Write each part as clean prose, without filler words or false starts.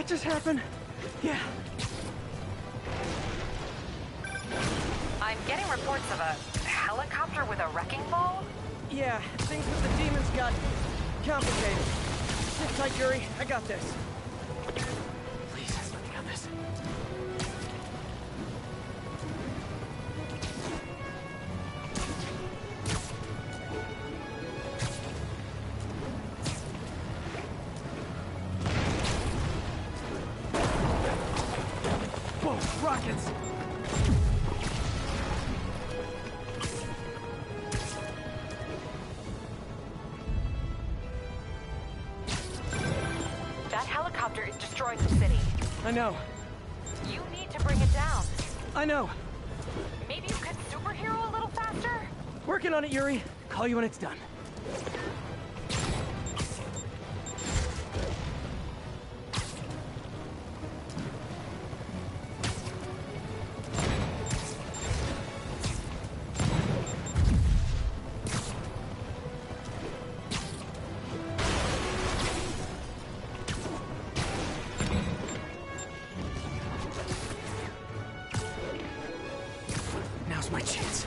just happened? Yeah. I'm getting reports of a helicopter with a wrecking ball? Yeah, things with the demons got complicated. Sit tight, Yuri. I got this. Please, let me got this. Whoa, rockets! Is destroying the city. I know. You need to bring it down. I know. Maybe you could superhero a little faster? Working on it, Yuri. Call you when it's done. Now's my chance.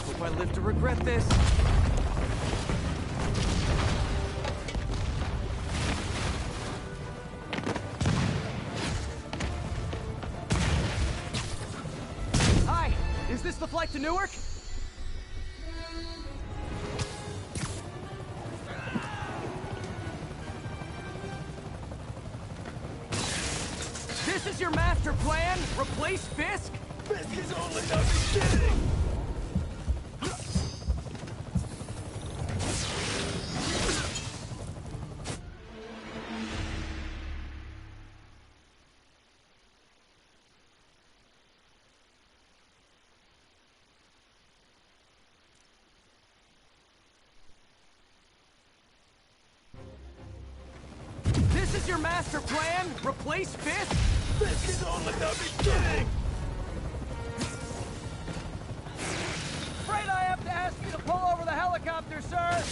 Hope I live to regret this. Hi, is this the flight to Newark? This is your master plan? Replace Fisk? Fisk is only the beginning! This is your master plan? Replace Fisk? Fisk is only the beginning! Afraid I have to ask you to pull over the helicopter, sir!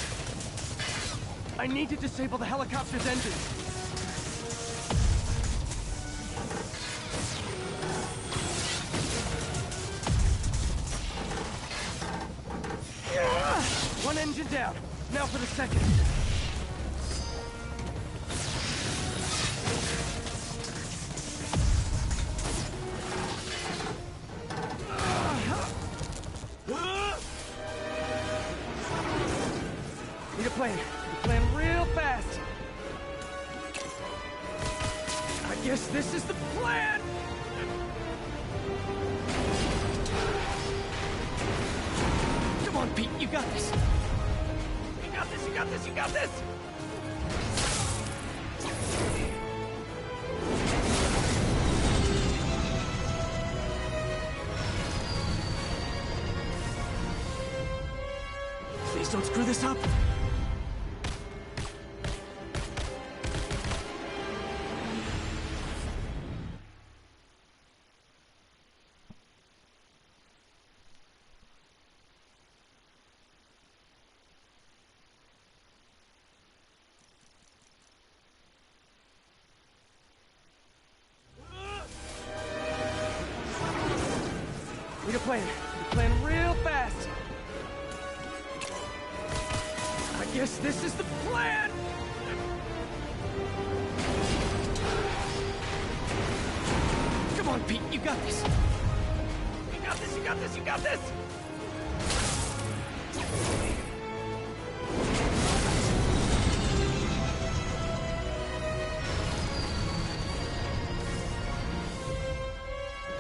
I need to disable the helicopter's engines. One engine down. Now for the second. Need a plan. Plan real fast. I guess this is the plan! Come on, Pete, you got this. You got this, you got this, you got this! Please don't screw this up. Need a plan. Plan real fast. I guess this is the plan! Come on, Pete, you got this. You got this, you got this, you got this!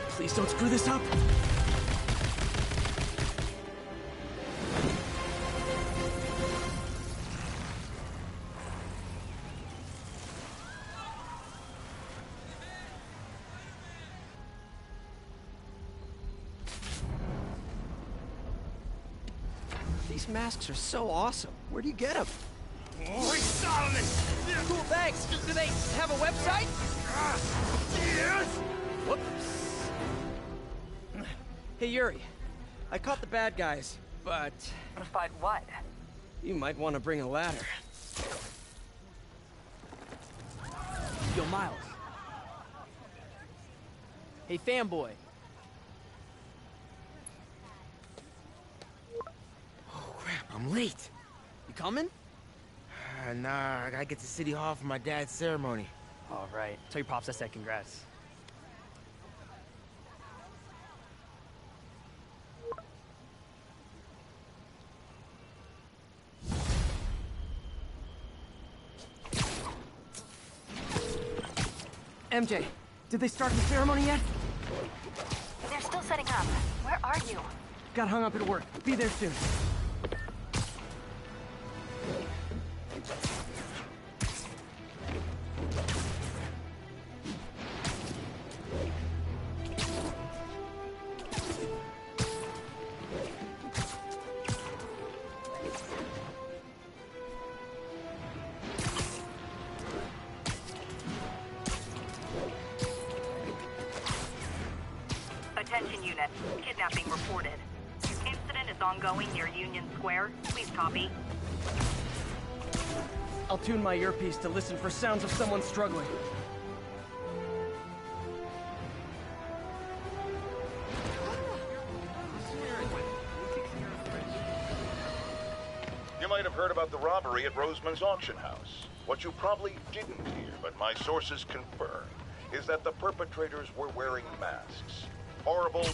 Please don't screw this up. These masks are so awesome. Where do you get them? Oh, he's Solomon! Cool, thanks. Do they have a website? Yes! Whoops. Hey, Yuri. I caught the bad guys, but But what? you might want to bring a ladder. Yo, Miles. Hey, fanboy. Oh, crap, I'm late. You coming? Nah, I gotta get to City Hall for my dad's ceremony. All right. Tell your pops I said congrats. MJ, did they start the ceremony yet? They're still setting up. Where are you? Got hung up at work. Be there soon. Attention unit. Kidnapping reported. Incident is ongoing near Union Square. Please copy. I'll tune my earpiece to listen for sounds of someone struggling. You might have heard about the robbery at Roseman's auction house. What you probably didn't hear, but my sources confirm, is that the perpetrators were wearing masks. Horrible.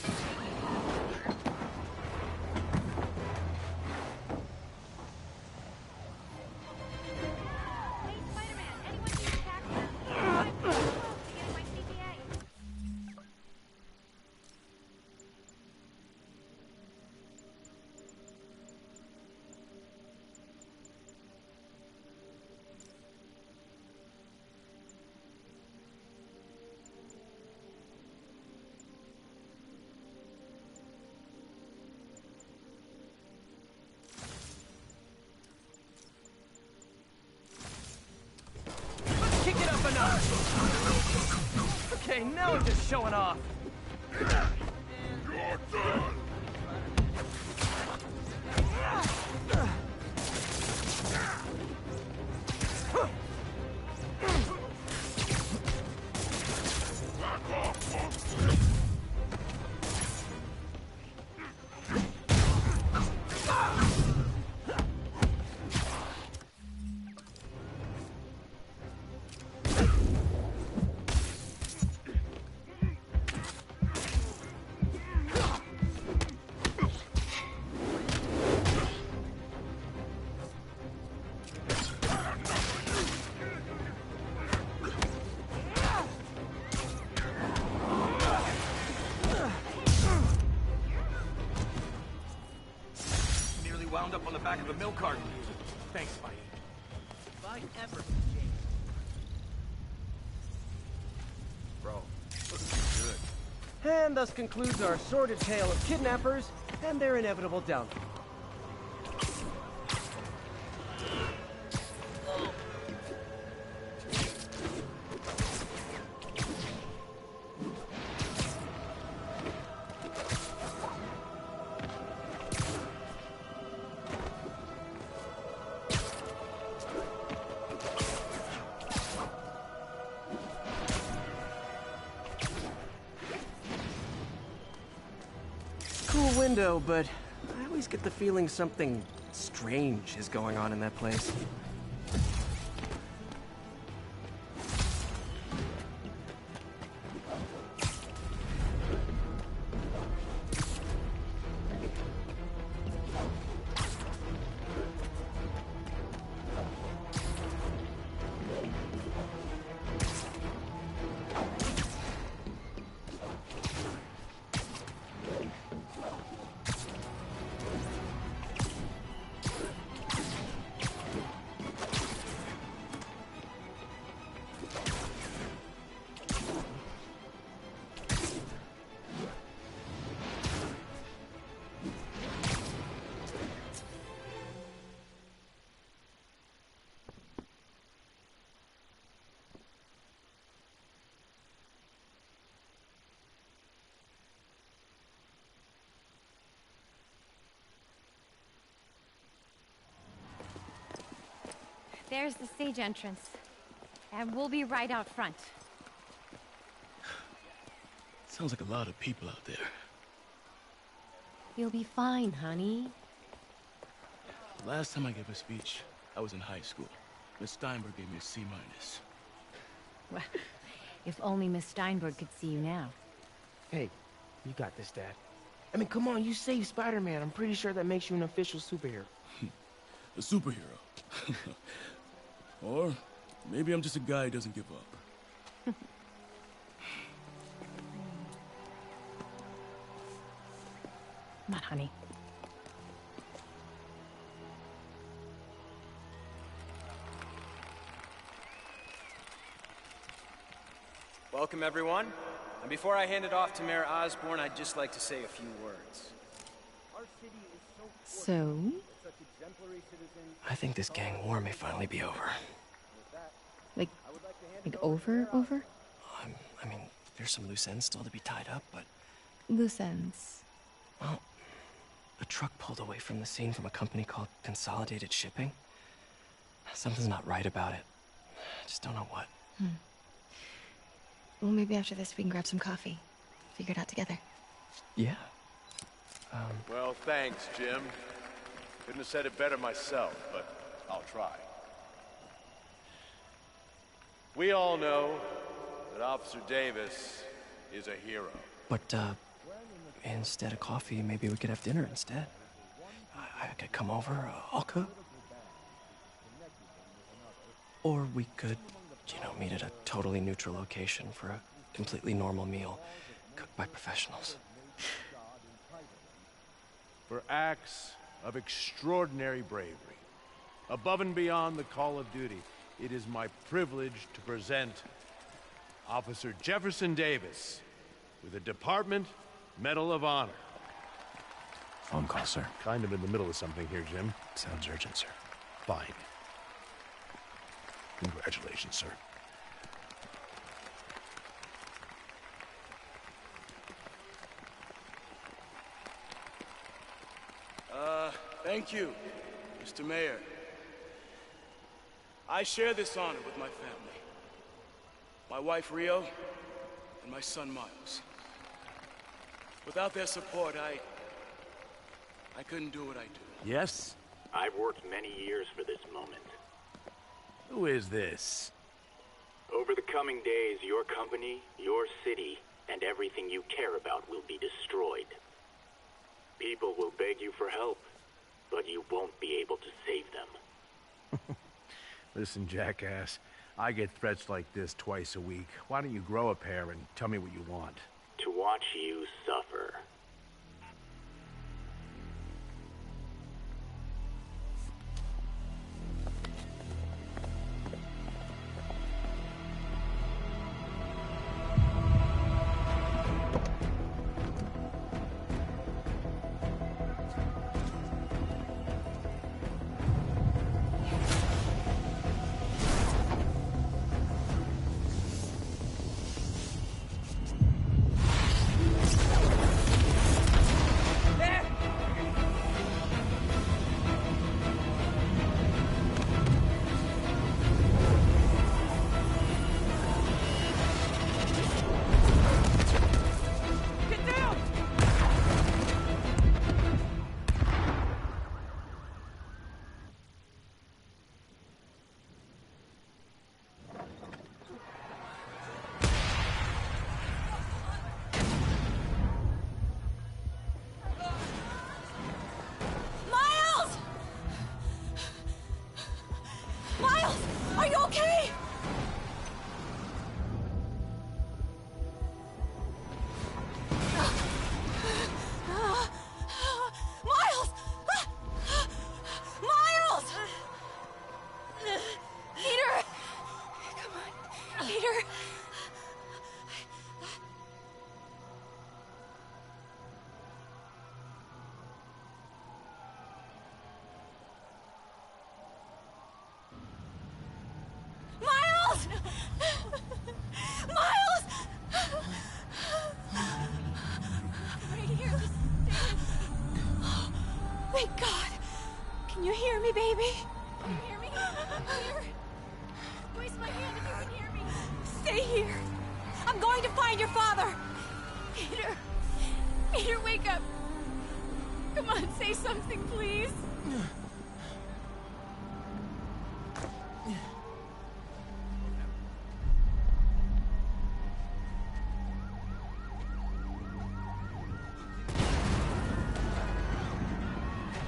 Kick it up a notch! Okay, now I'm just showing off. You're done! Wound up on the back of a milk carton. Thanks, Spidey. Fine effort, Bro, looking good. And thus concludes our sordid tale of kidnappers and their inevitable downfall. Cool window, but I always get the feeling something strange is going on in that place. There's the stage entrance. And we'll be right out front. Sounds like a lot of people out there. You'll be fine, honey. The last time I gave a speech, I was in high school. Miss Steinberg gave me a C-. Well, if only Miss Steinberg could see you now. Hey, you got this, Dad. I mean, come on, you saved Spider-Man. I'm pretty sure that makes you an official superhero. A superhero. Or maybe I'm just a guy who doesn't give up. Come on, honey. Welcome, everyone. And before I hand it off to Mayor Osborn, I'd just like to say a few words. So? I think this gang war may finally be over. Like over? I mean, there's some loose ends still to be tied up, but... Loose ends. Well, a truck pulled away from the scene from a company called Consolidated Shipping. Something's not right about it. I just don't know what. Well, maybe after this we can grab some coffee. Figure it out together. Yeah. Well, thanks, Jim. Couldn't have said it better myself, but I'll try. We all know that Officer Davis is a hero. But, instead of coffee, maybe we could have dinner instead. I could come over, I'll cook. Or we could, meet at a totally neutral location for a completely normal meal, cooked by professionals. For acts of extraordinary bravery, above and beyond the call of duty, it is my privilege to present Officer Jefferson Davis with the Department Medal of Honor. Phone call, sir. Kind of in the middle of something here, Jim. Sounds urgent, sir. Fine. Congratulations, sir. Thank you, Mr. Mayor. I share this honor with my family. My wife, Rio, and my son, Miles. Without their support, I couldn't do what I do. Yes? I've worked many years for this moment. Who is this? Over the coming days, your company, your city, and everything you care about will be destroyed. People will beg you for help, but you won't be able to save them. Listen, jackass. I get threats like this twice a week. Why don't you grow a pair and tell me what you want? To watch you suffer. Are you okay? Miles! Miles! Peter! Come on, Peter. Miles! Miles! Right here. Thank God. Can you hear me, baby? Can you hear me? Here. here. I'm going to find your father. Peter. Peter, wake up. Come on, say something, please.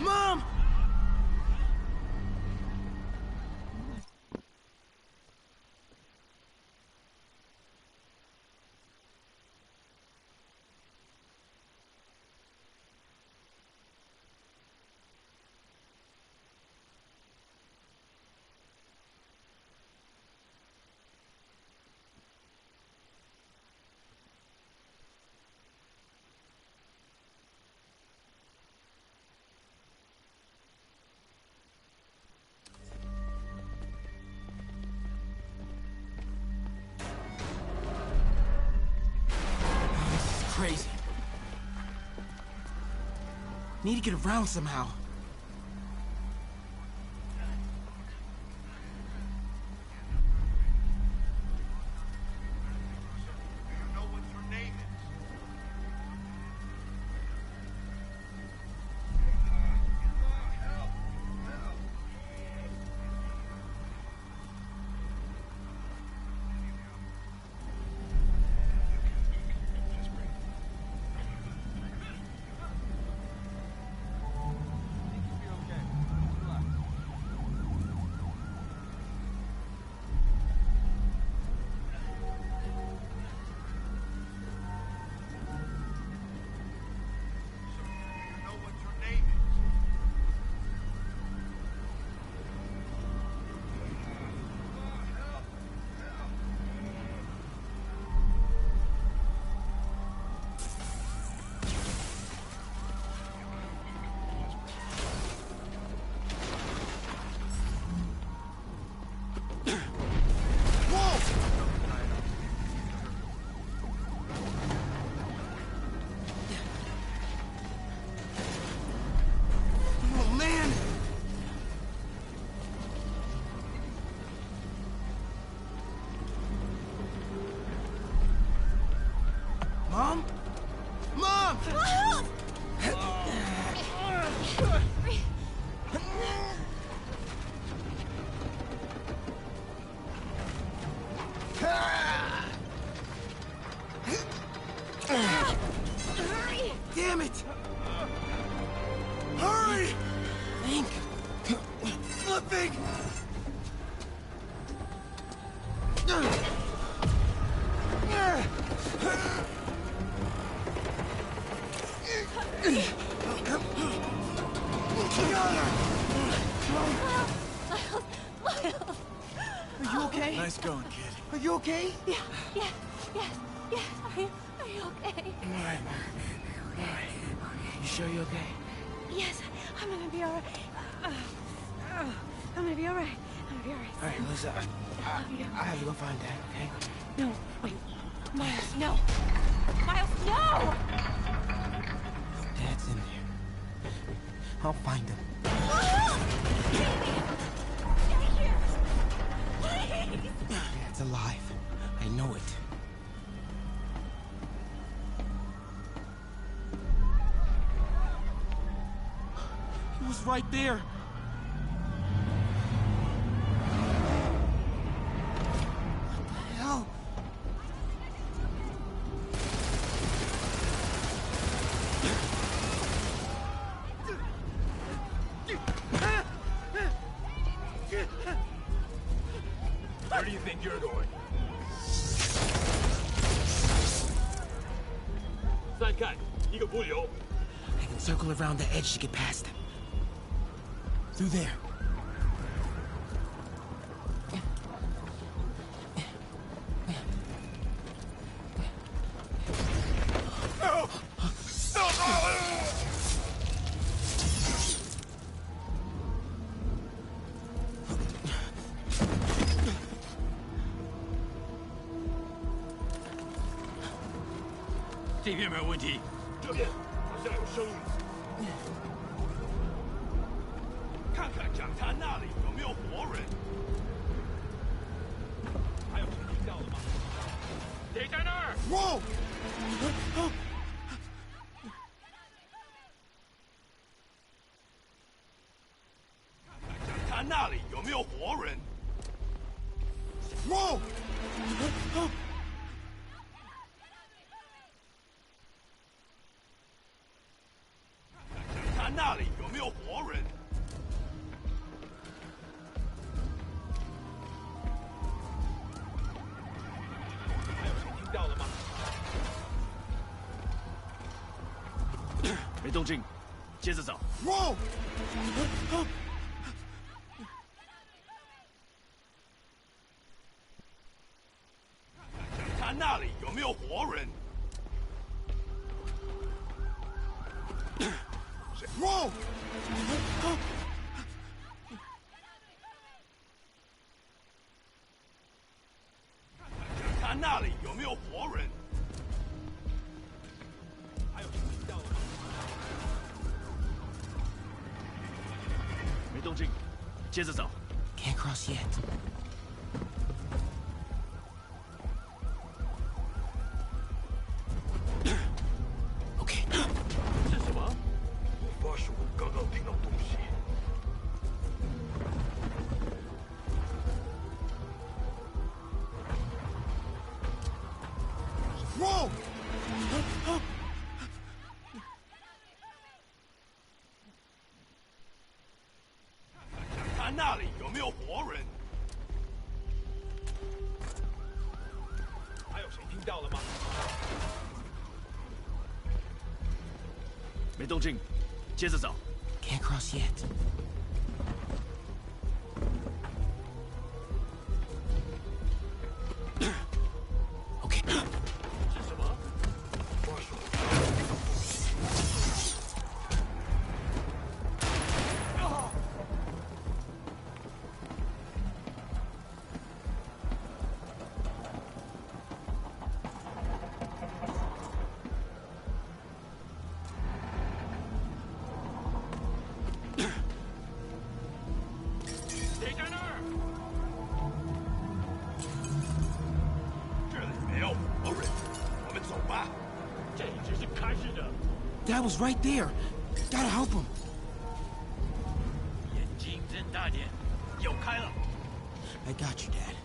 Mom! Crazy. Need to get around somehow. Mom? Mom! Hurry! Damn it! Hurry! Think. Flipping! Are you okay? Nice going, kid. Are you okay? Yeah. Are you okay? All right. You sure you're okay? Yes, I'm gonna be alright. I'm gonna be alright. I'm gonna be alright. All right, Lisa. I have to go find Dad, okay? No, wait. Miles, no. Miles, no! Dad's in there. I'll find him. Stay here! Please! Dad's alive. I know it. He was right there. What the hell? Where do you think you're going? 再看一个不留. I can circle around the edge to get past him. Through there. Whoa! 看那里有没有活人。Whoa! 看那里有没有活人。还有谁听到了吗？没动静，接着找。Whoa! 看那里有没有活人。Whoa! 看那里有没有活人。还有谁听到了吗？没动静，接着找。Can't cross yet. Okay. 是什么？我发誓，我刚刚听到东西。Whoa! 看那里有没有活人。还有谁听到了吗？没动静，接着找。Can't cross yet. Okay. 是什么？发誓，我刚刚听到东西。谁在那儿？这里没有活人，我们走吧。这只是开始的。 Dad was right there. Gotta help him. 眼睛睁大点，有开了。 I got you, Dad.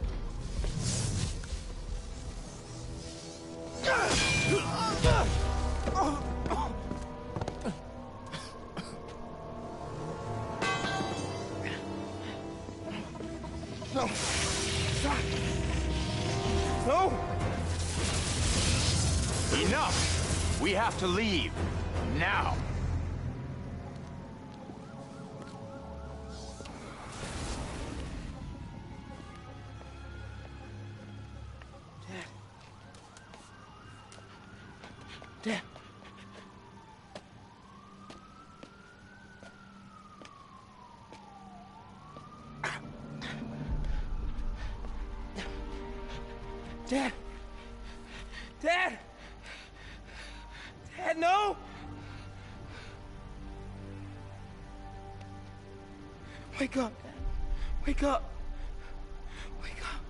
No. Stop. No. Enough! We have to leave. Now! Dad. Dad. Dad. Dad, no. Wake up, Dad. Wake up. Wake up.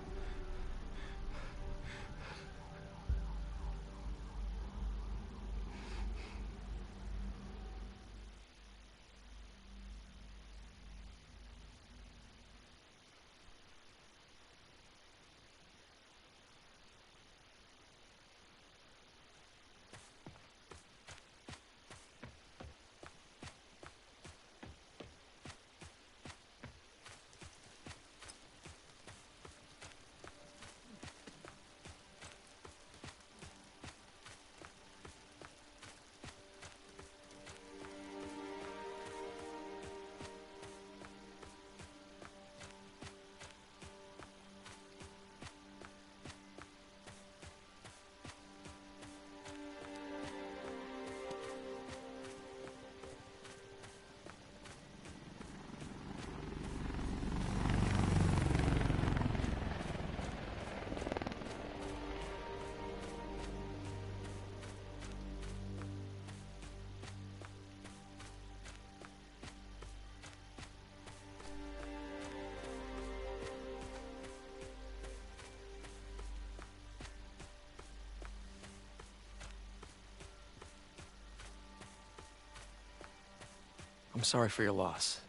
I'm sorry for your loss.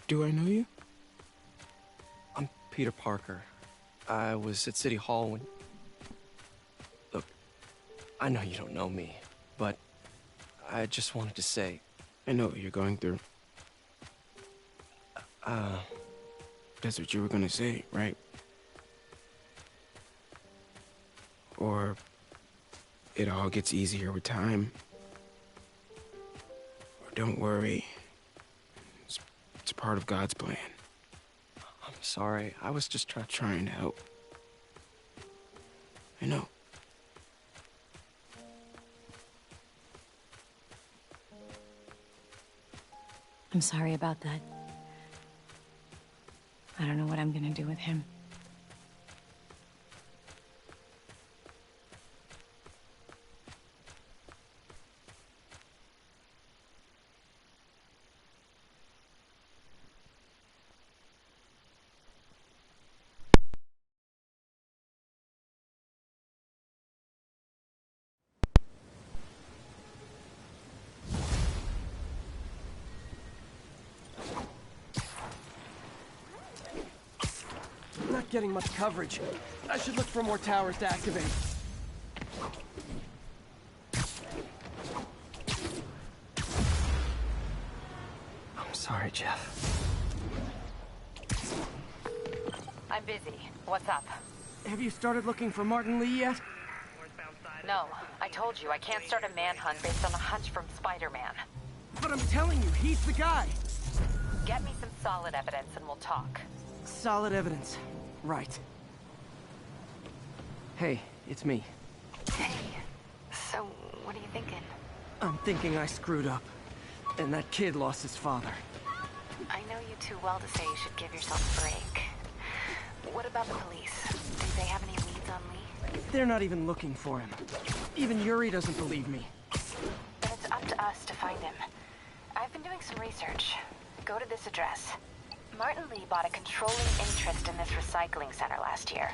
Do I know you? I'm Peter Parker. I was at City Hall when... Look, I know you don't know me, but I just wanted to say... I know what you're going through. That's what you were gonna say, right? Or it all gets easier with time. Or don't worry. It's part of God's plan. I'm sorry. I was just Trying to help. I know. I'm sorry about that. I don't know what I'm gonna do with him. Not getting much coverage. I should look for more towers to activate. I'm sorry, Jeff. I'm busy. What's up? Have you started looking for Martin Lee yet? No, I told you I can't start a manhunt based on a hunch from Spider-Man. But I'm telling you, he's the guy. Get me some solid evidence and we'll talk. Solid evidence. Right. Hey, it's me. Hey, so what are you thinking? I'm thinking I screwed up. And that kid lost his father. I know you too well to say you should give yourself a break. What about the police? Do they have any leads on Lee? They're not even looking for him. Even Yuri doesn't believe me. Then it's up to us to find him. I've been doing some research. Go to this address. Martin Lee bought a controlling interest in this recycling center last year.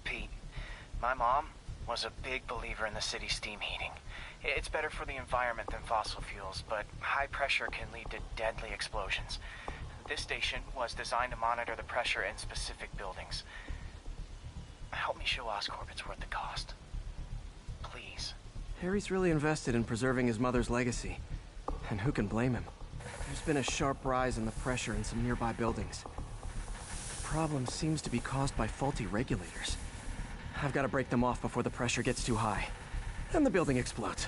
Pete, my mom was a big believer in the city's steam heating. It's better for the environment than fossil fuels, but high pressure can lead to deadly explosions. This station was designed to monitor the pressure in specific buildings. Help me show Oscorp it's worth the cost. Please. Harry's really invested in preserving his mother's legacy. And who can blame him? There's been a sharp rise in the pressure in some nearby buildings. The problem seems to be caused by faulty regulators. I've got to break them off before the pressure gets too high. And the building explodes.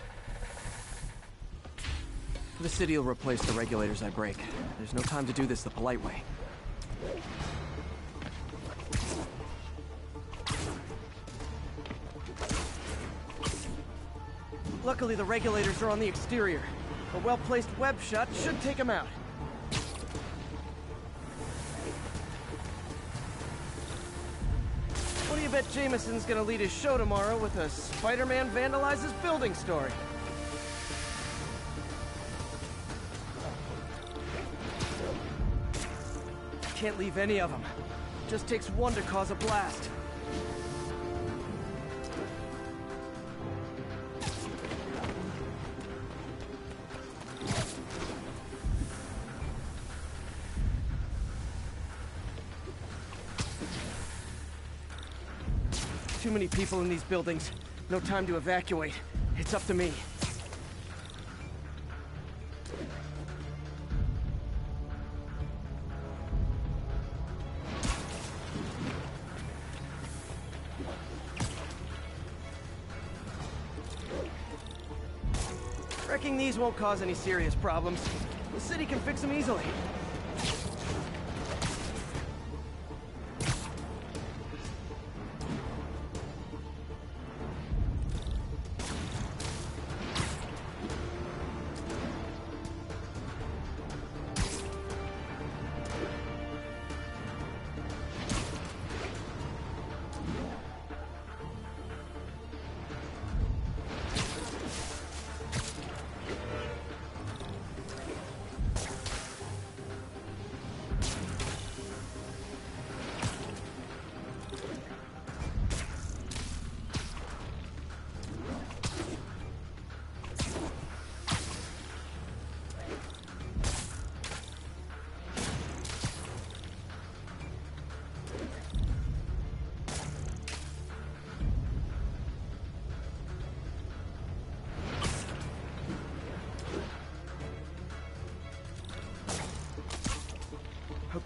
The city will replace the regulators I break. There's no time to do this the polite way. Luckily, the regulators are on the exterior. A well-placed web shot should take them out. What do you bet Jameson's gonna lead his show tomorrow with a Spider-Man vandalizes building story? Can't leave any of them. Just takes one to cause a blast. Too many people in these buildings. No time to evacuate. It's up to me. Wrecking these won't cause any serious problems. The city can fix them easily.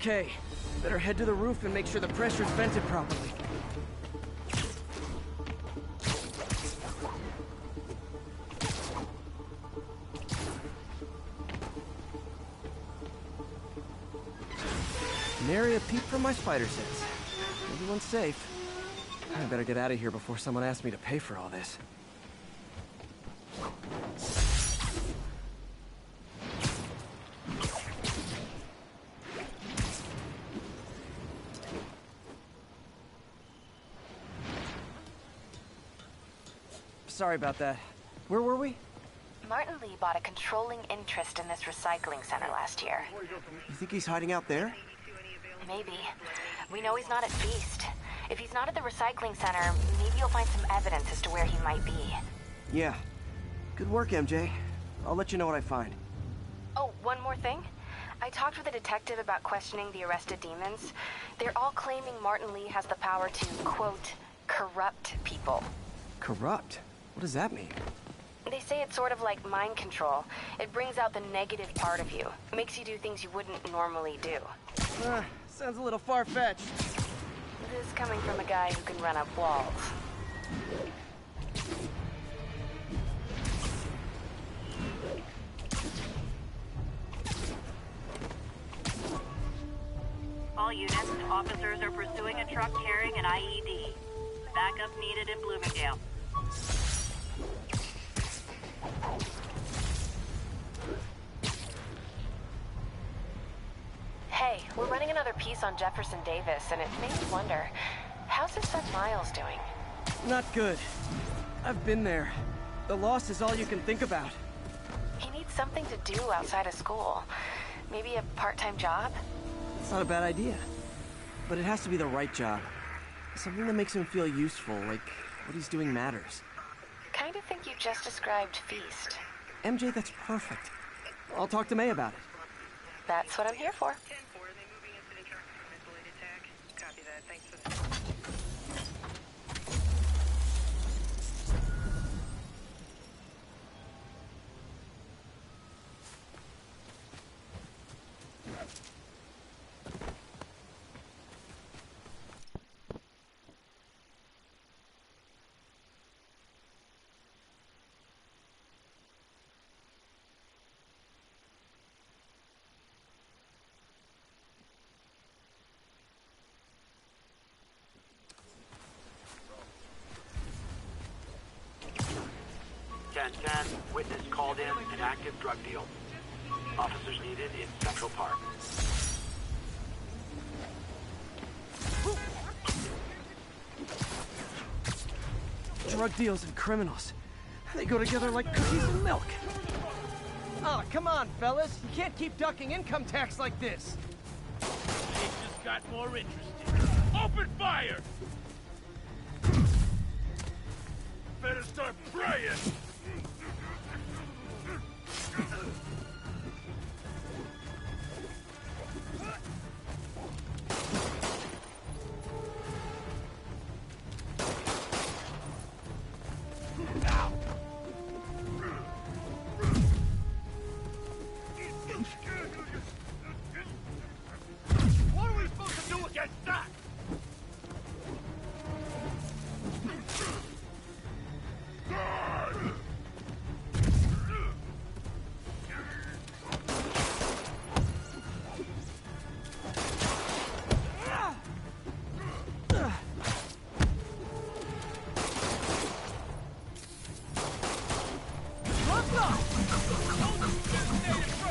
Okay, better head to the roof and make sure the pressure's vented properly. Nary a peep from my spider sense. Everyone's safe. I better get out of here before someone asks me to pay for all this. Sorry about that. Where were we? Martin Lee bought a controlling interest in this recycling center last year. You think he's hiding out there? Maybe. We know he's not at Feast. If he's not at the recycling center, maybe you'll find some evidence as to where he might be. Yeah. Good work, MJ. I'll let you know what I find. Oh, one more thing. I talked with a detective about questioning the arrested demons. They're all claiming Martin Lee has the power to, quote, corrupt people. Corrupt? What does that mean? They say it's sort of like mind control. It brings out the negative part of you. Makes you do things you wouldn't normally do. Sounds a little far-fetched. This coming from a guy who can run up walls. All units, officers are pursuing a truck carrying an IED. Backup needed in Bloomingdale. Hey, we're running another piece on Jefferson Davis, and it made me wonder, how's his son Miles doing? Not good. I've been there. The loss is all you can think about. He needs something to do outside of school. Maybe a part-time job? It's not a bad idea. But it has to be the right job. Something that makes him feel useful, like what he's doing matters. Kind of think you just described Feast. MJ, that's perfect. I'll talk to May about it. That's what I'm here for. Witness called in an active drug deal. Officers needed in Central Park. Drug deals and criminals. They go together like cookies and milk. Oh, come on, fellas. You can't keep ducking income tax like this. It just got more interesting. Open fire! Better start praying! What are we supposed to do against that?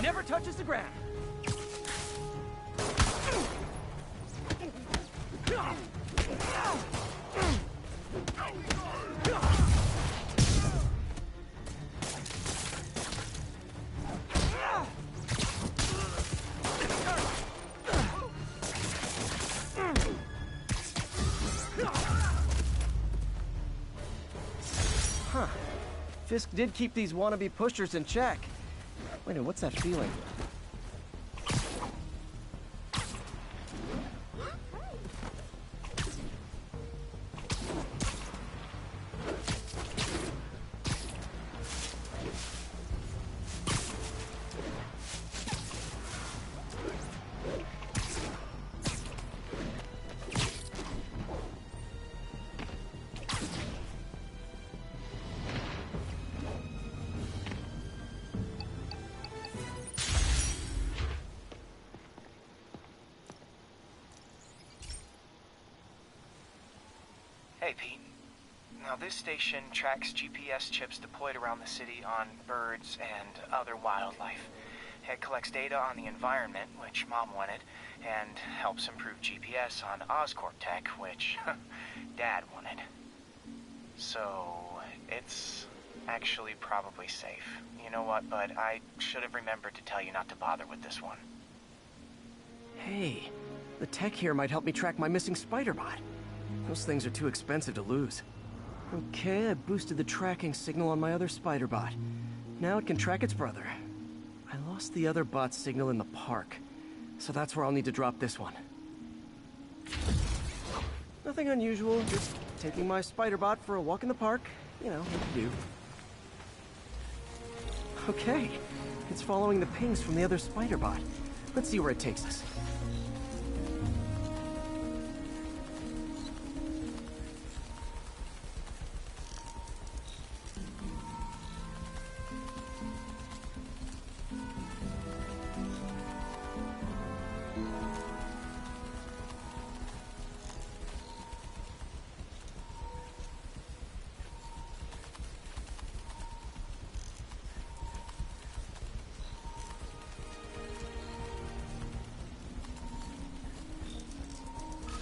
Never touches the ground. Huh. Fisk did keep these wannabe pushers in check. Wait a minute, what's that feeling? Hey, Pete. Now, this station tracks GPS chips deployed around the city on birds and other wildlife. It collects data on the environment, which Mom wanted, and helps improve GPS on Oscorp tech, which Dad wanted. So, it's actually probably safe. You know what, bud? I should have remembered to tell you not to bother with this one. Hey, the tech here might help me track my missing spider-bot. Those things are too expensive to lose. Okay, I boosted the tracking signal on my other spider-bot. Now it can track its brother. I lost the other bot's signal in the park, so that's where I'll need to drop this one. Nothing unusual, just taking my spider-bot for a walk in the park. You know, what to do. Okay, it's following the pings from the other spider-bot. Let's see where it takes us.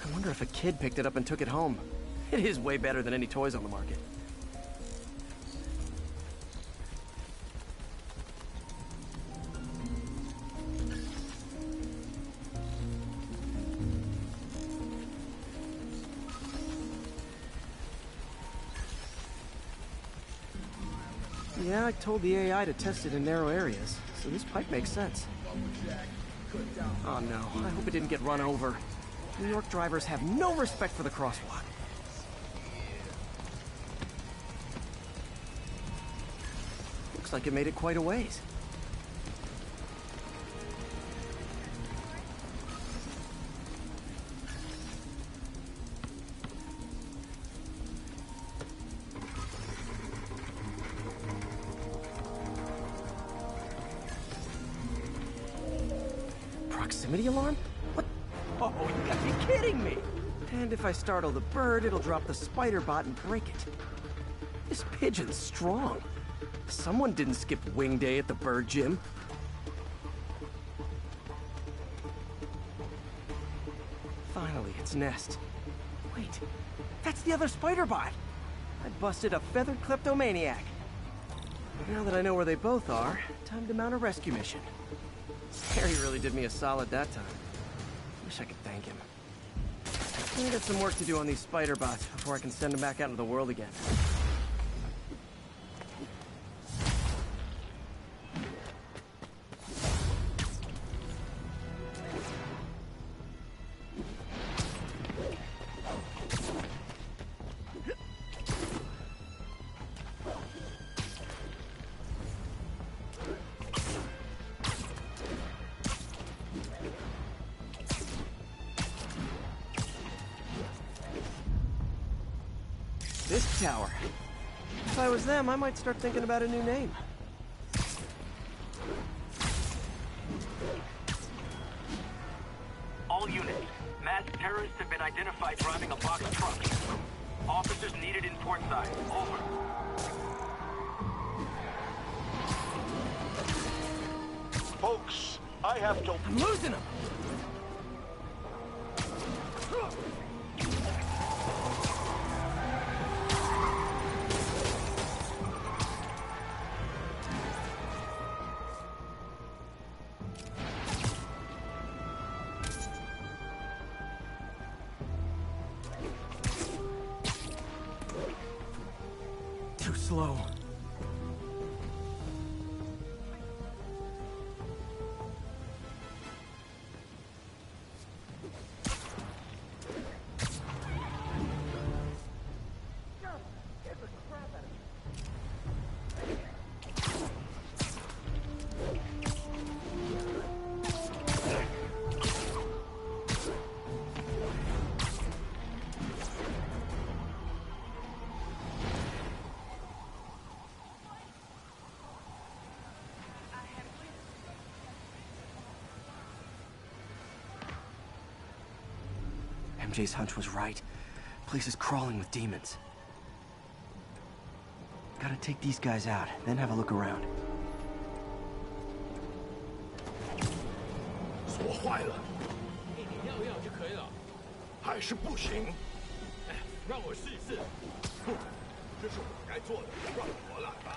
I wonder if a kid picked it up and took it home. It is way better than any toys on the market. Yeah, I told the AI to test it in narrow areas, so this pipe makes sense. Oh no, I hope it didn't get run over. New York drivers have no respect for the crosswalk. Looks like it made it quite a ways. Proximity alarm? What? Oh, you gotta be kidding me! And if I startle the bird, it'll drop the spider bot and break it. This pigeon's strong. Someone didn't skip wing day at the bird gym. Finally, its nest. Wait, that's the other spider bot! I busted a feathered kleptomaniac. Now that I know where they both are, time to mount a rescue mission. Harry really did me a solid that time. Wish I could thank him. I got some work to do on these spider bots before I can send them back out into the world again. This tower. If I was them, I might start thinking about a new name. All units. Masked terrorists have been identified driving a box truck. Officers needed in port side. Over. Folks, I have to... I'm losing him! Too slow. MJ's hunch was right. place is crawling with demons. Gotta take these guys out, then have a look around. 锁坏了，一点药就可以了，还是不行。哎，让我试一试。不，这是我该做的，让我来吧。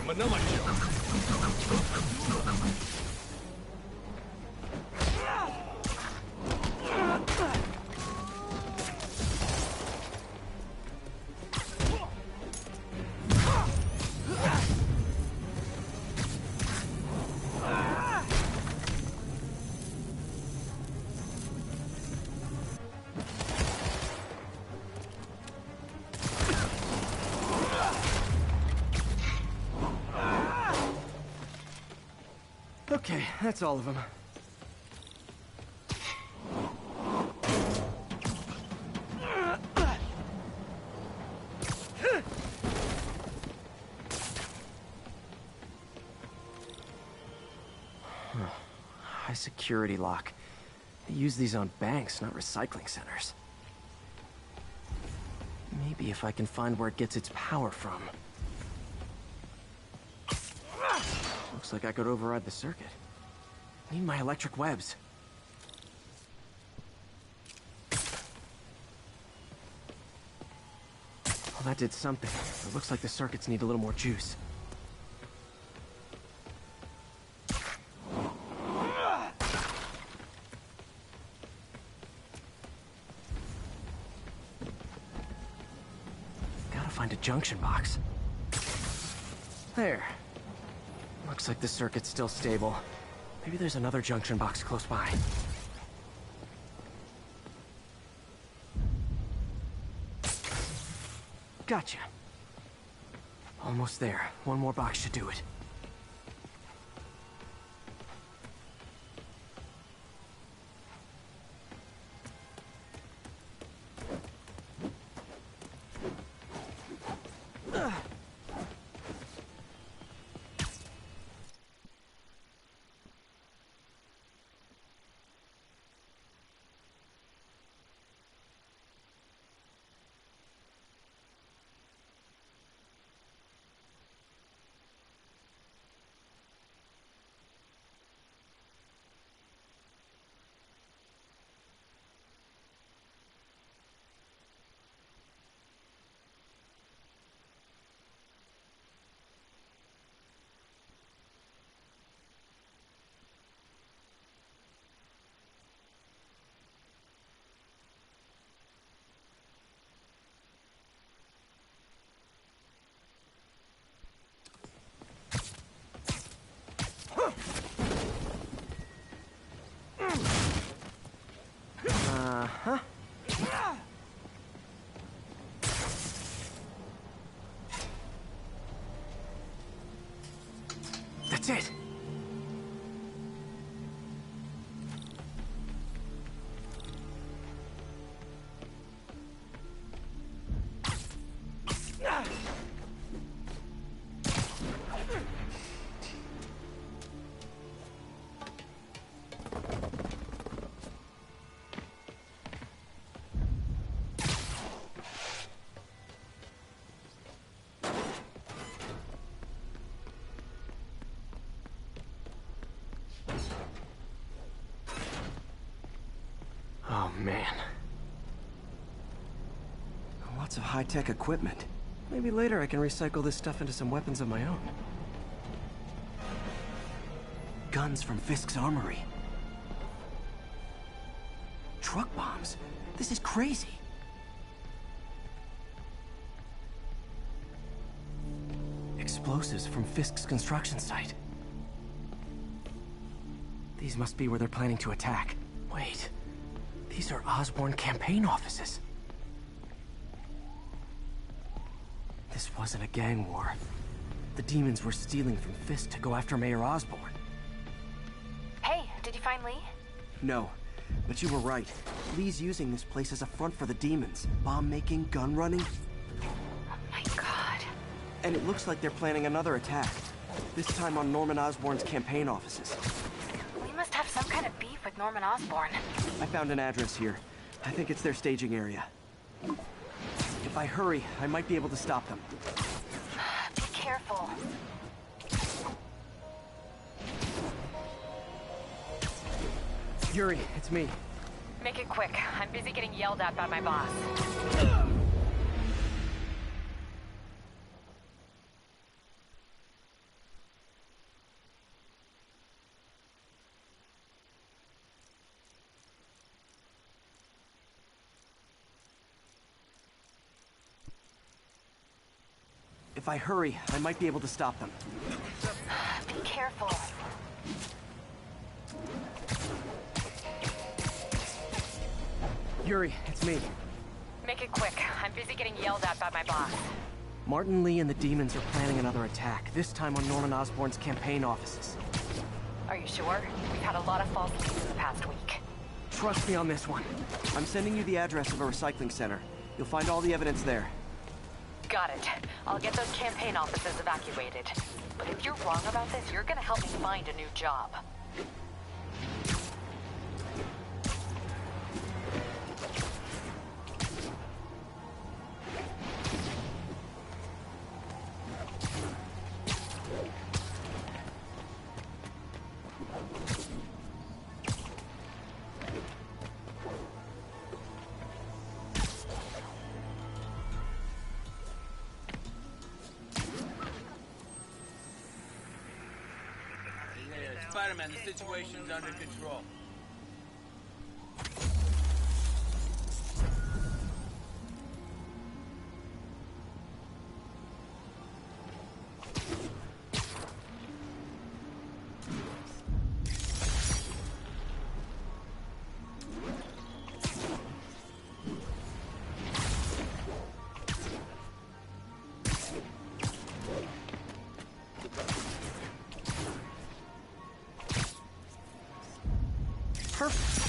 怎么那么久？ Okay, that's all of them. High security lock. They use these on banks, not recycling centers. Maybe if I can find where it gets its power from. Looks like I could override the circuit. Need my electric webs. Well, that did something. It looks like the circuits need a little more juice. Gotta find a junction box. There. Looks like the circuit's still stable. Maybe there's another junction box close by. Gotcha. Almost there. One more box should do it. Uh-huh. That's it. Oh, man. Lots of high-tech equipment. Maybe later I can recycle this stuff into some weapons of my own. Guns from Fisk's armory. Truck bombs. This is crazy. Explosives from Fisk's construction site. These must be where they're planning to attack. Wait, these are Osborn campaign offices. This wasn't a gang war. The demons were stealing from Fisk to go after Mayor Osborn. Hey, did you find Lee? No, but you were right. Lee's using this place as a front for the demons. Bomb-making, gun-running. Oh my god. And it looks like they're planning another attack. This time on Norman Osborn's campaign offices. We must have some kind of beef with Norman Osborn. I found an address here. I think it's their staging area. If I hurry, I might be able to stop them. Be careful. Yuri, it's me. Make it quick. I'm busy getting yelled at by my boss. If I hurry, I might be able to stop them. Be careful. Yuri, it's me. Make it quick. I'm busy getting yelled at by my boss. Martin Lee and the demons are planning another attack, this time on Norman Osborn's campaign offices. Are you sure? We've had a lot of false leads in the past week. Trust me on this one. I'm sending you the address of a recycling center. You'll find all the evidence there. Got it. I'll get those campaign offices evacuated. But if you're wrong about this, you're gonna help me find a new job. Spider-Man, the situation's under control. Perfect.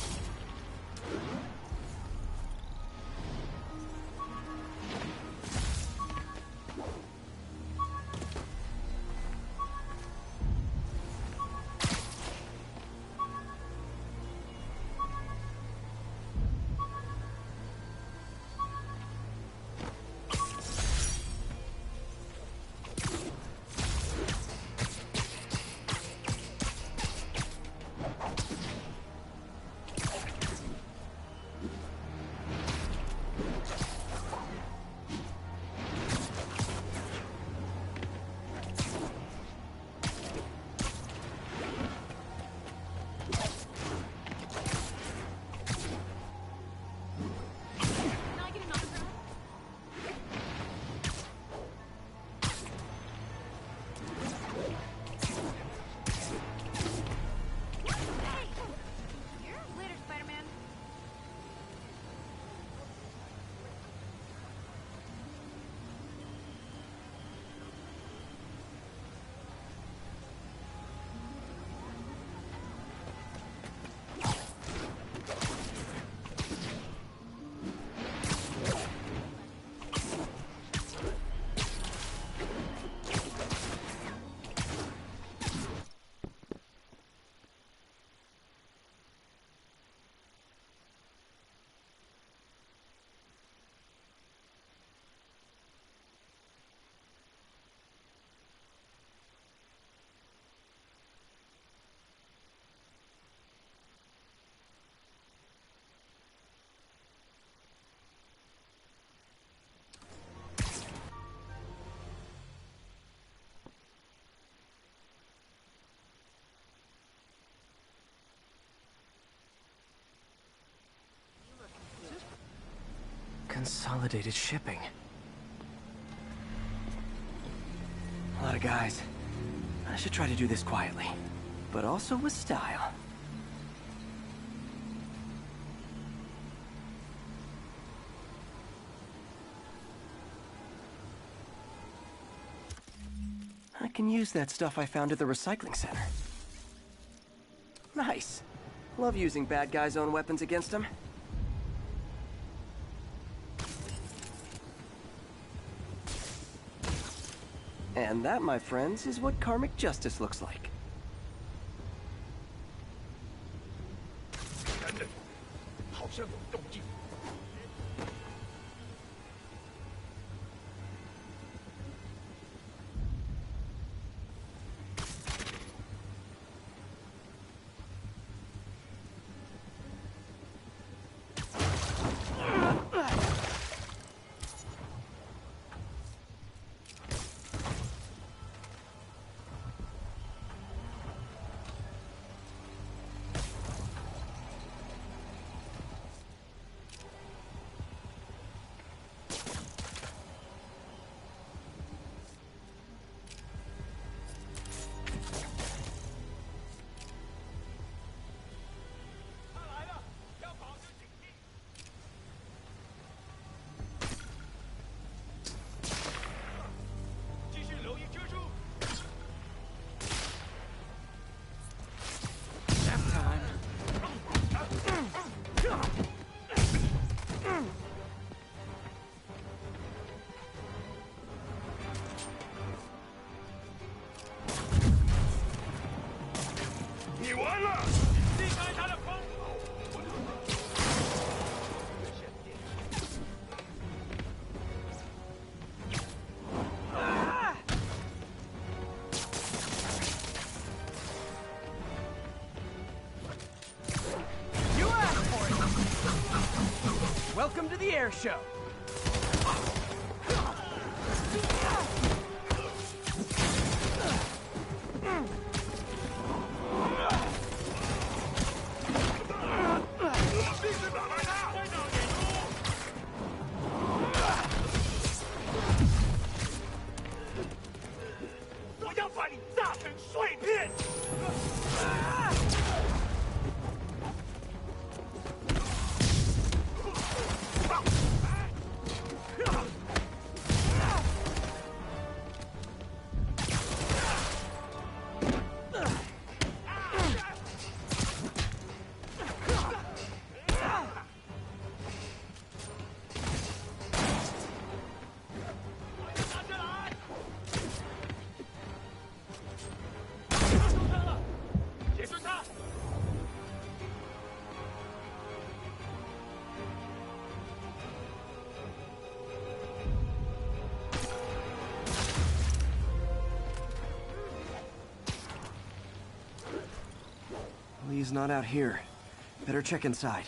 Consolidated shipping. A lot of guys. I should try to do this quietly, but also with style. can use that stuff I found at the recycling center. Nice. Love using bad guys' own weapons against them. And that, my friends, is what karmic justice looks like. Welcome to the air show. Lee's not out here. Better check inside.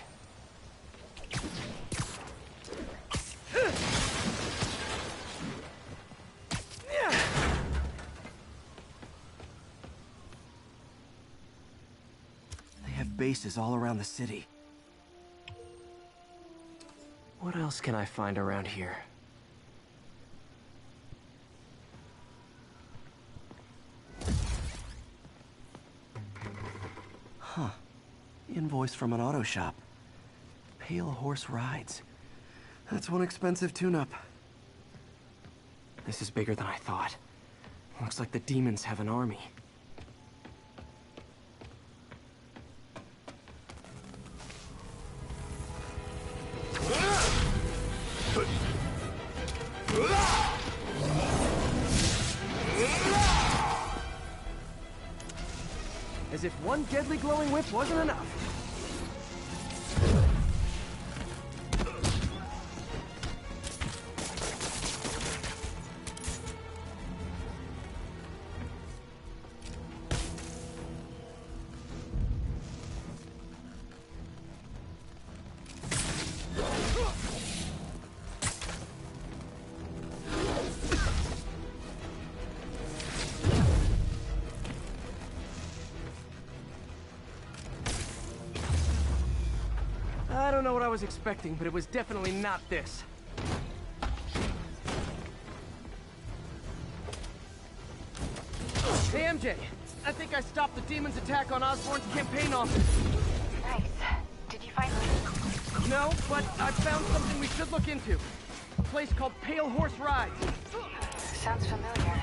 They have bases all around the city. What else can I find around here? Huh. Invoice from an auto shop. Pale Horse Rides. That's one expensive tune-up. This is bigger than I thought. Looks like the demons have an army. As if one deadly glowing whip wasn't enough. I don't know what I was expecting, but it was definitely not this. Hey, MJ. I think I stopped the demon's attack on Osborn's campaign office. Nice. Did you find Lee? No, but I found something we should look into. A place called Pale Horse Rides. Sounds familiar.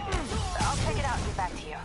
I'll check it out and get back to you.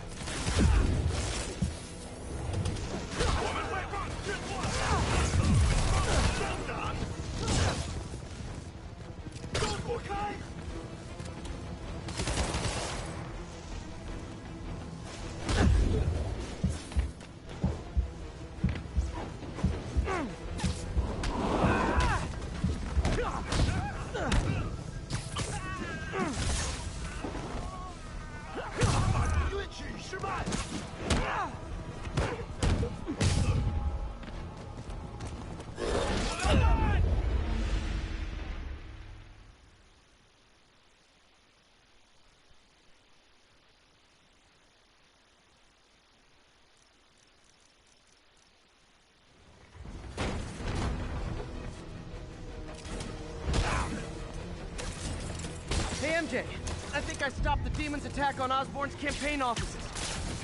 Hey, MJ. I think I stopped the demon's attack on Osborn's campaign offices.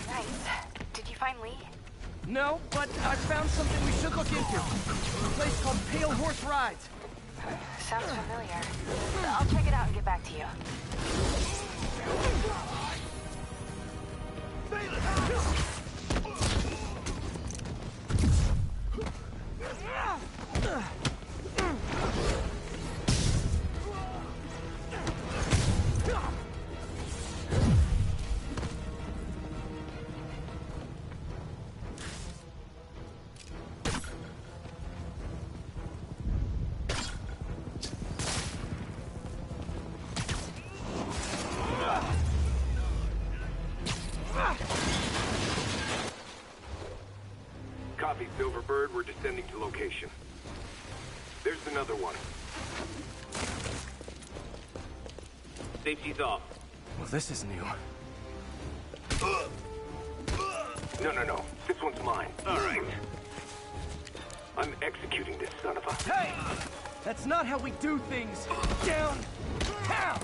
Nice. Did you find Lee? No, but I found something we should look into. A place called Pale Horse Rides. Sounds familiar. I'll check it out and get back to you. Copy, Silverbird. We're descending to location. There's another one. Safety's off. Well, this is new. No. This one's mine. All right. I'm executing this son of a... Hey! That's not how we do things. Down! Down!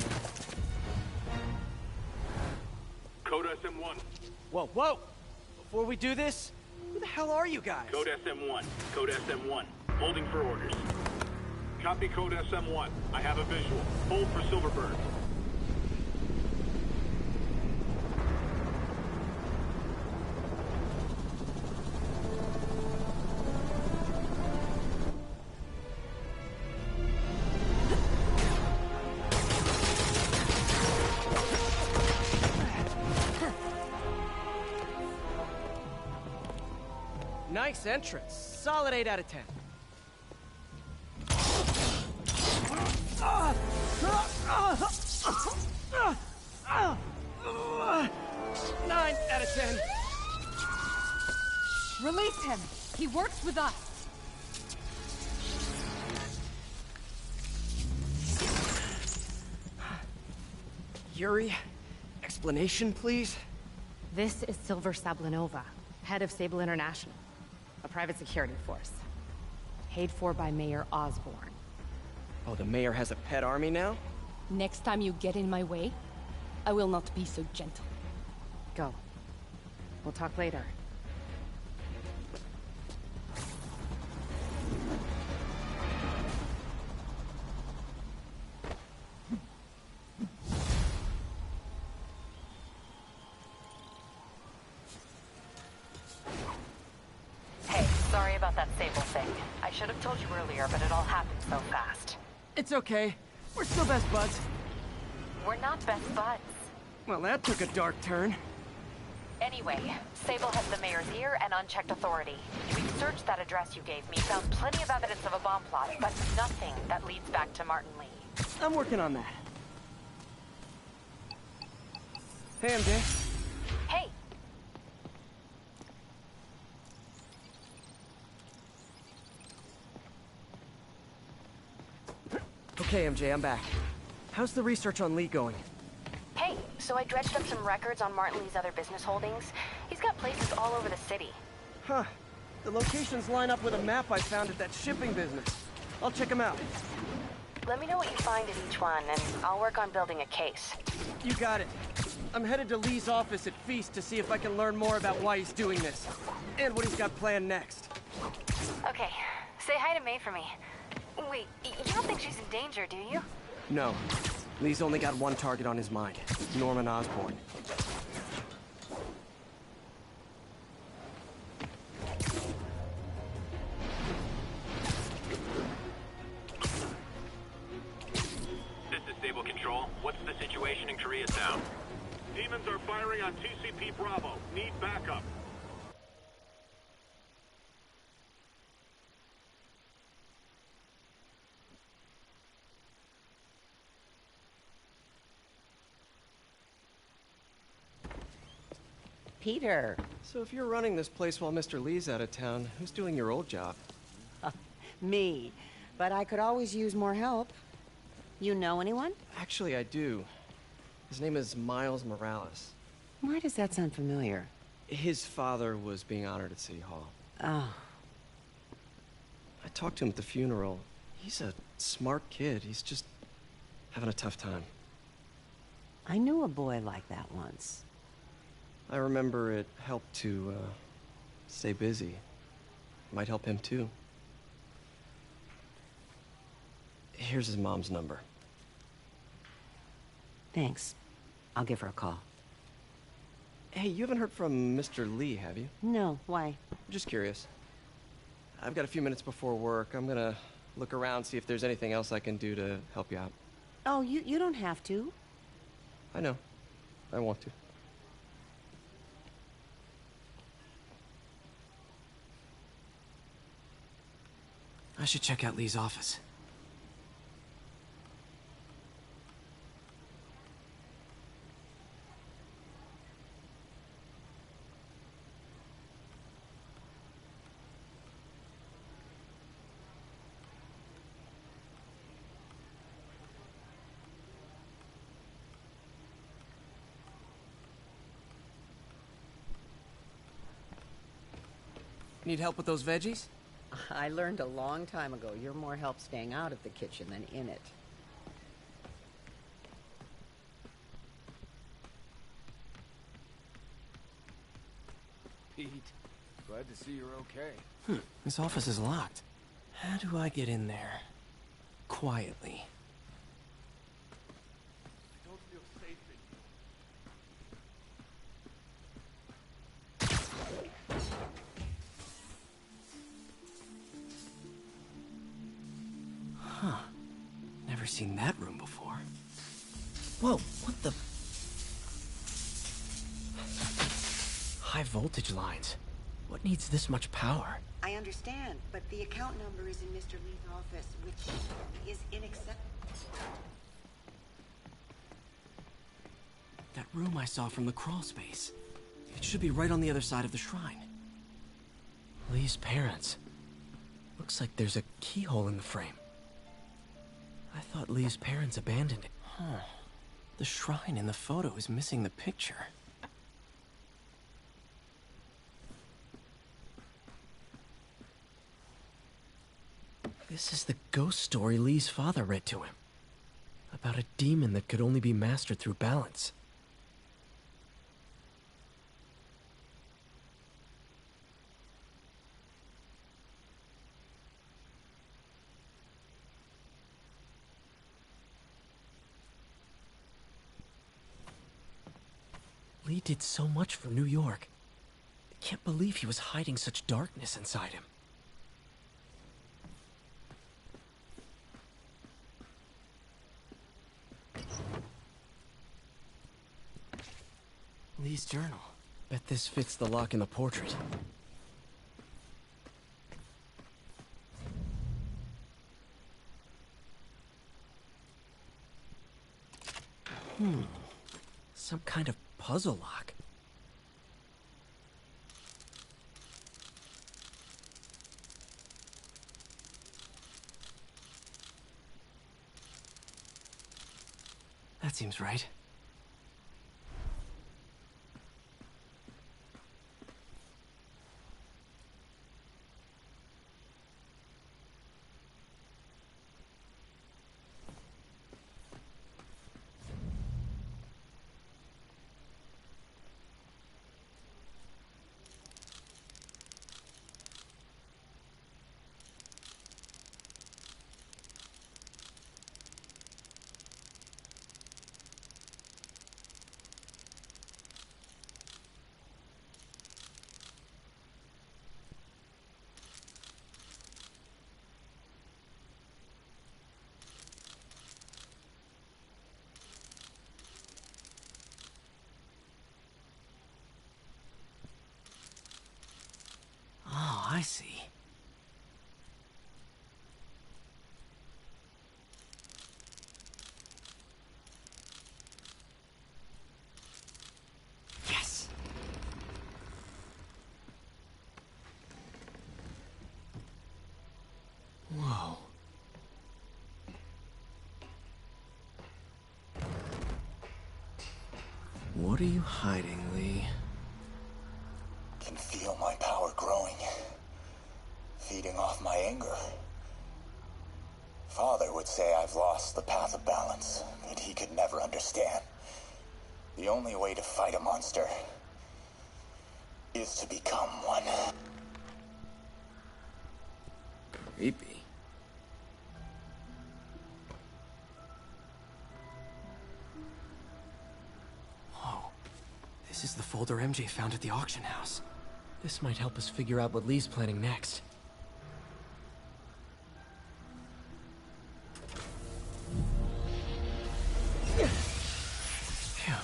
Code SM1. Whoa, whoa! Before we do this, who the hell are you guys? Code SM1. Code SM1. Holding for orders. Copy Code SM1. I have a visual. Hold for Silverbird. Nice entrance. Solid 8 out of 10. 9 out of 10. Release him. He works with us. Yuri, explanation, please? This is Silver Sablinova, head of Sable International, a private security force. Paid for by Mayor Osborn. Oh, the mayor has a pet army now? Next time you get in my way, I will not be so gentle. Go. We'll talk later. Hey, sorry about that Sable thing. I should have told you earlier, but it all happened so fast. It's okay. We're still best buds. We're not best buds. Well, that took a dark turn. Anyway, Sable has the mayor's ear and unchecked authority. We searched that address you gave me, found plenty of evidence of a bomb plot, but nothing that leads back to Martin Lee. I'm working on that. Hey, MJ. Hey! Okay, MJ, I'm back. How's the research on Lee going? Hey, so I dredged up some records on Martin Lee's other business holdings. He's got places all over the city. Huh. The locations line up with a map I found at that shipping business. I'll check them out. Let me know what you find at each one, and I'll work on building a case. You got it. I'm headed to Lee's office at Feast to see if I can learn more about why he's doing this. And what he's got planned next. Okay. Say hi to May for me. Wait, you don't think she's in danger, do you? No. Lee's only got one target on his mind, Norman Osborn. This is Stable Control. What's the situation in Koreatown? Demons are firing on TCP Bravo. Need backup. Peter. So if you're running this place while Mr. Lee's out of town, who's doing your old job? Me. But I could always use more help. You know anyone? Actually, I do. His name is Miles Morales. Why does that sound familiar? His father was being honored at City Hall. Oh. I talked to him at the funeral. He's a smart kid. He's just having a tough time. I knew a boy like that once. I remember it helped to, stay busy. Might help him, too. Here's his mom's number. Thanks. I'll give her a call. Hey, you haven't heard from Mr. Lee, have you? No, why? Just curious. I've got a few minutes before work. I'm gonna look around, see if there's anything else I can do to help you out. Oh, you don't have to. I know. I want to. I should check out Lee's office. Need help with those veggies? I learned a long time ago you're more help staying out of the kitchen than in it. Pete, glad to see you're okay. This office is locked. How do I get in there? Quietly. I don't feel safe Huh. Never seen that room before. Whoa, what the? High voltage lines. What needs this much power? I understand, but the account number is in Mr. Lee's office, which is inaccessible. That room I saw from the crawl space. It should be right on the other side of the shrine. Lee's parents. Looks like there's a keyhole in the frame. I thought Lee's parents abandoned it. Huh. The shrine in the photo is missing the picture. This is the ghost story Lee's father read to him. About a demon that could only be mastered through balance. Lee did so much for New York. I can't believe he was hiding such darkness inside him. Lee's journal. Bet this fits the lock in the portrait. Some kind of puzzle lock. That seems right. I see. Yes! Whoa. What are you hiding, Lee? Can feel my power growing, feeding off my anger. Father would say I've lost the path of balance, but he could never understand. The only way to fight a monster is to become one. Creepy. Whoa. This is the folder MJ found at the auction house. This might help us figure out what Lee's planning next. Phew.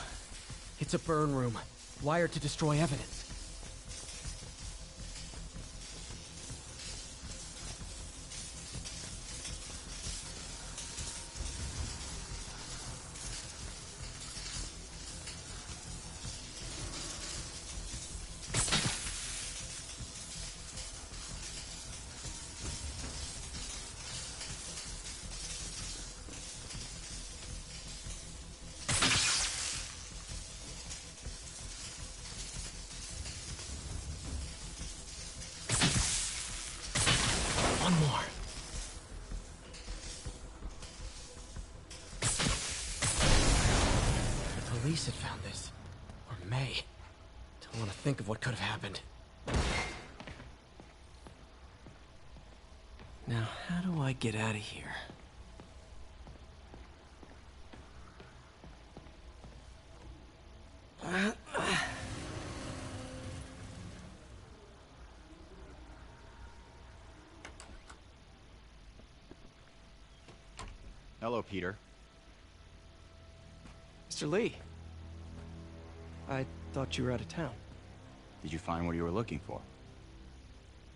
It's a burn room, wired to destroy evidence. One more. The police had found this. Or May. Don't want to think of what could have happened. Now, how do I get out of here? Hello, Peter. Mr. Lee. I thought you were out of town. Did you find what you were looking for?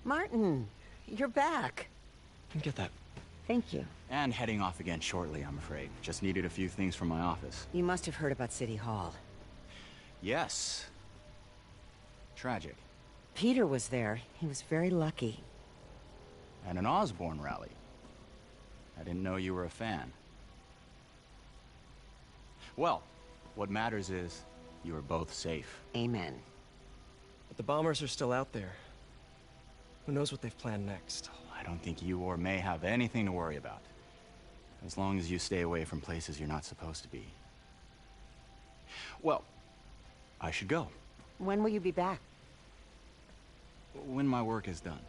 Martin, you're back. Get that. Thank you. And heading off again shortly, I'm afraid. Just needed a few things from my office. You must have heard about City Hall. Yes. Tragic. Peter was there. He was very lucky. And an Osborn rally. I didn't know you were a fan. Well, what matters is you are both safe. Amen. But the bombers are still out there. Who knows what they've planned next? I don't think you or May have anything to worry about. As long as you stay away from places you're not supposed to be. Well, I should go. When will you be back? When my work is done.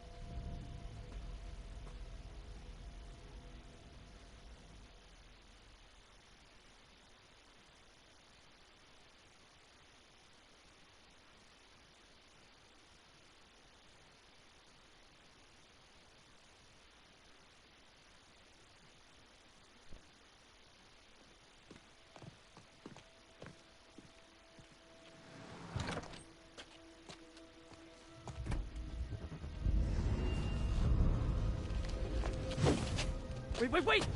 Wait!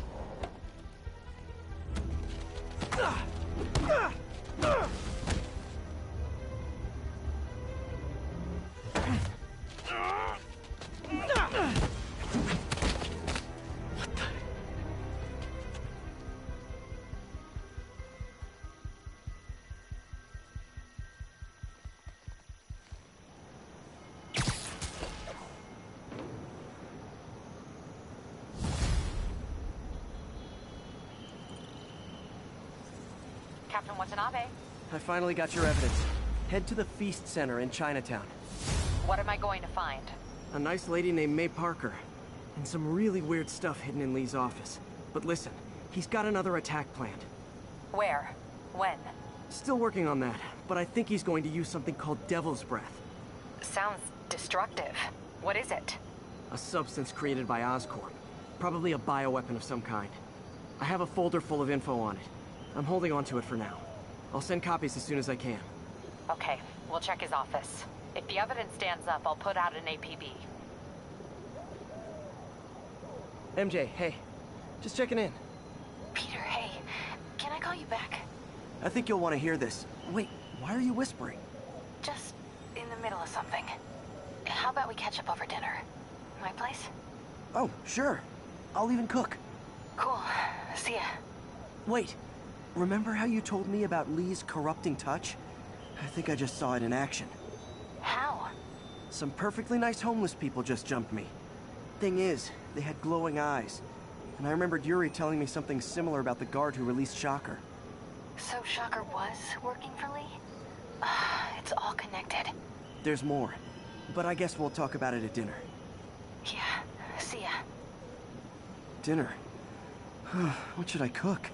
Captain Watanabe. I finally got your evidence. Head to the Feast Center in Chinatown. What am I going to find? A nice lady named May Parker. And some really weird stuff hidden in Lee's office. But listen, he's got another attack planned. Where? When? Still working on that, but I think he's going to use something called Devil's Breath. Sounds destructive. What is it? A substance created by Oscorp. Probably a bioweapon of some kind. I have a folder full of info on it. I'm holding on to it for now. I'll send copies as soon as I can. Okay, we'll check his office. If the evidence stands up, I'll put out an APB. MJ, hey. Just checking in. Peter, hey. Can I call you back? I think you'll want to hear this. Wait, why are you whispering? Just in the middle of something. How about we catch up over dinner? My place? Oh, sure. I'll even cook. Cool. See ya. Wait. Remember how you told me about Lee's corrupting touch? I think I just saw it in action. How? Some perfectly nice homeless people just jumped me. Thing is, they had glowing eyes. And I remembered Yuri telling me something similar about the guard who released Shocker. So Shocker was working for Lee? It's all connected. There's more. But I guess we'll talk about it at dinner. Yeah. See ya. Dinner? What should I cook?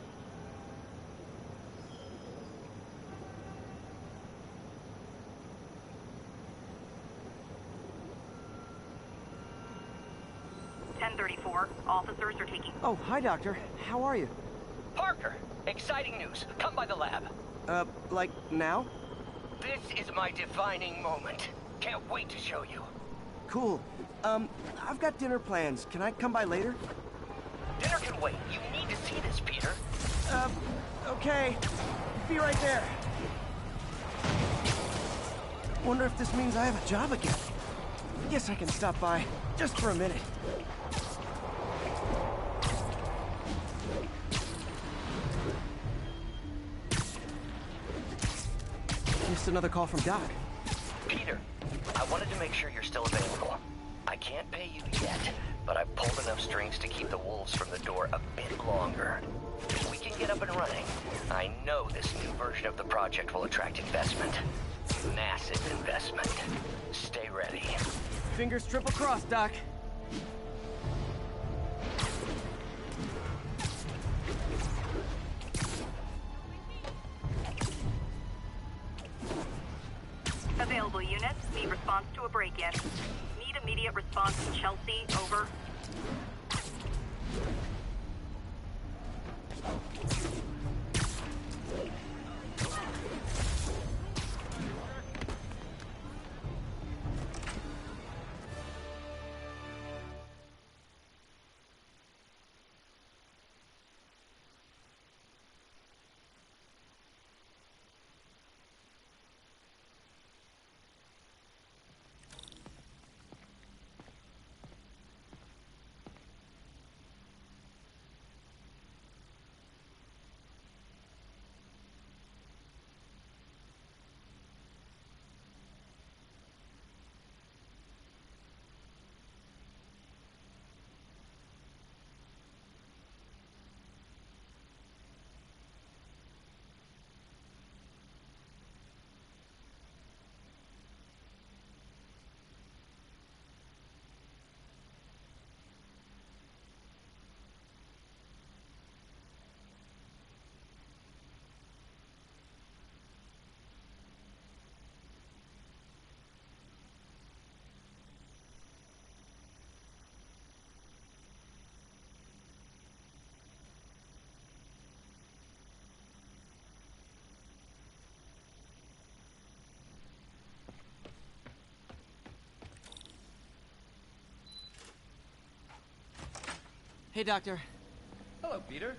Officers are taking... Oh, hi, Doctor. How are you? Parker, exciting news. Come by the lab. Like now? This is my defining moment. Can't wait to show you. Cool. I've got dinner plans. Can I come by later? Dinner can wait. You need to see this, Peter. Okay. Be right there. Wonder if this means I have a job again. Guess I can stop by, just for a minute. Missed another call from Doc. Peter, I wanted to make sure you're still available. I can't pay you yet, but I've pulled enough strings to keep the wolves from the door a bit longer. If we can get up and running, I know this new version of the project will attract investment. Massive investment. Stay ready. Fingers triple crossed, Doc. Available units, need response to a break-in. Need immediate response to Chelsea, over. Hey, Doctor. Hello, Peter.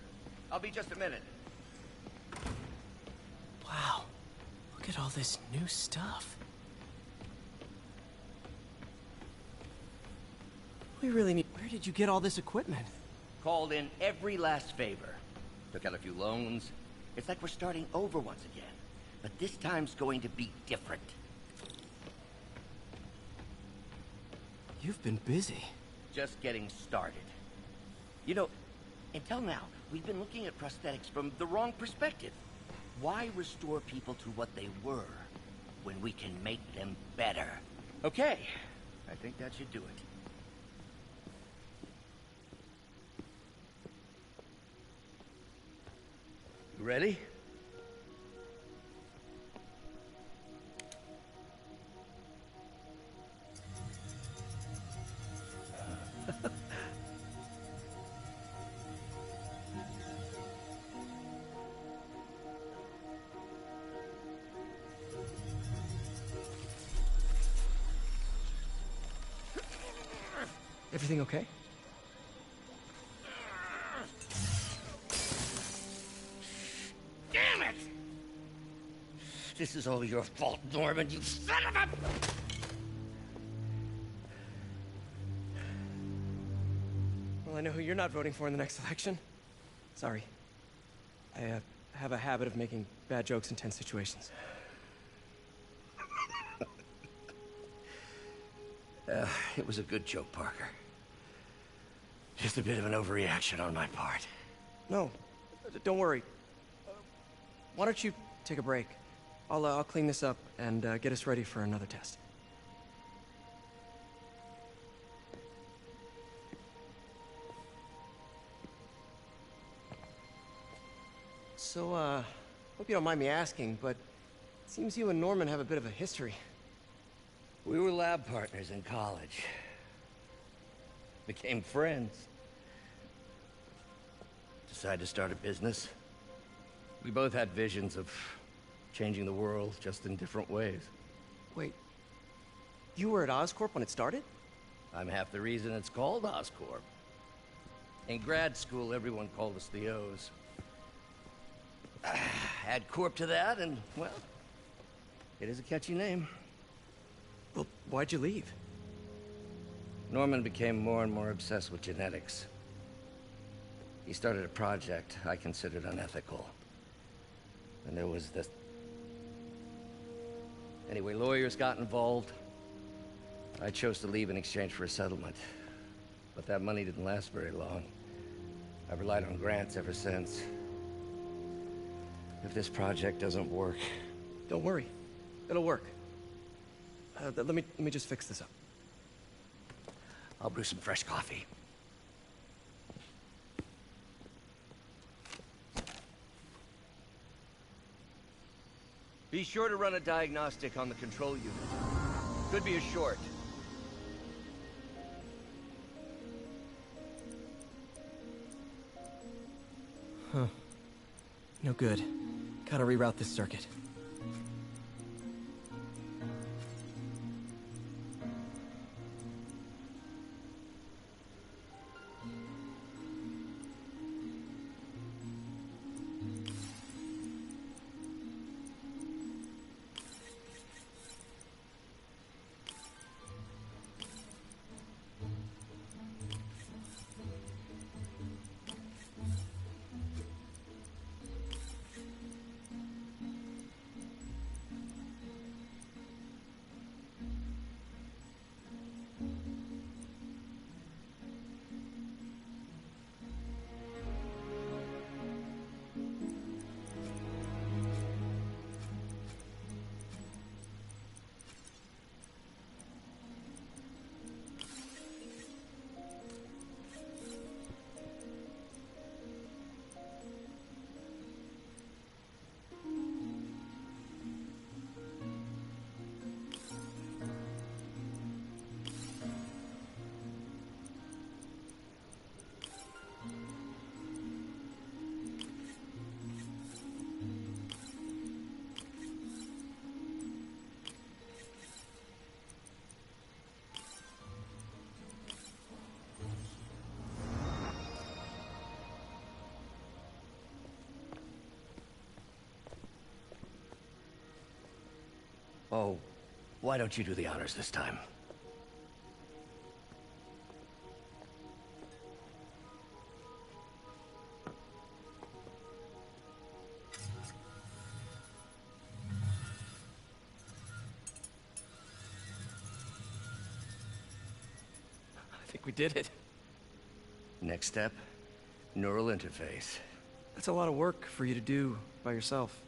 I'll be just a minute. Wow. Look at all this new stuff. We really need... Where did you get all this equipment? Called in every last favor. Took out a few loans. It's like we're starting over once again. But this time's going to be different. You've been busy. Just getting started. You know, until now, we've been looking at prosthetics from the wrong perspective. Why restore people to what they were when we can make them better? Okay, I think that should do it. You ready? Everything okay? This is all your fault, Norman, you son of a... Well, I know who you're not voting for in the next election. Sorry. I have a habit of making bad jokes in tense situations. It was a good joke, Parker. Just a bit of an overreaction on my part. No, don't worry. Why don't you take a break? I'll clean this up and get us ready for another test. So, hope you don't mind me asking, but it seems you and Norman have a bit of a history. We were lab partners in college. Became friends. Decided to start a business. We both had visions of changing the world, just in different ways. Wait, you were at Oscorp when it started? I'm half the reason it's called Oscorp. In grad school, everyone called us the O's. Add Corp to that, and, well, it is a catchy name. Well, why'd you leave? Norman became more and more obsessed with genetics. He started a project I considered unethical. And there was this... Anyway, lawyers got involved. I chose to leave in exchange for a settlement. But that money didn't last very long. I've relied on grants ever since. If this project doesn't work... Don't worry. It'll work. Let me just fix this up. I'll brew some fresh coffee. Be sure to run a diagnostic on the control unit. Could be a short. Huh. No good. Gotta reroute this circuit. Oh, why don't you do the honors this time? I think we did it. Next step, neural interface. That's a lot of work for you to do by yourself.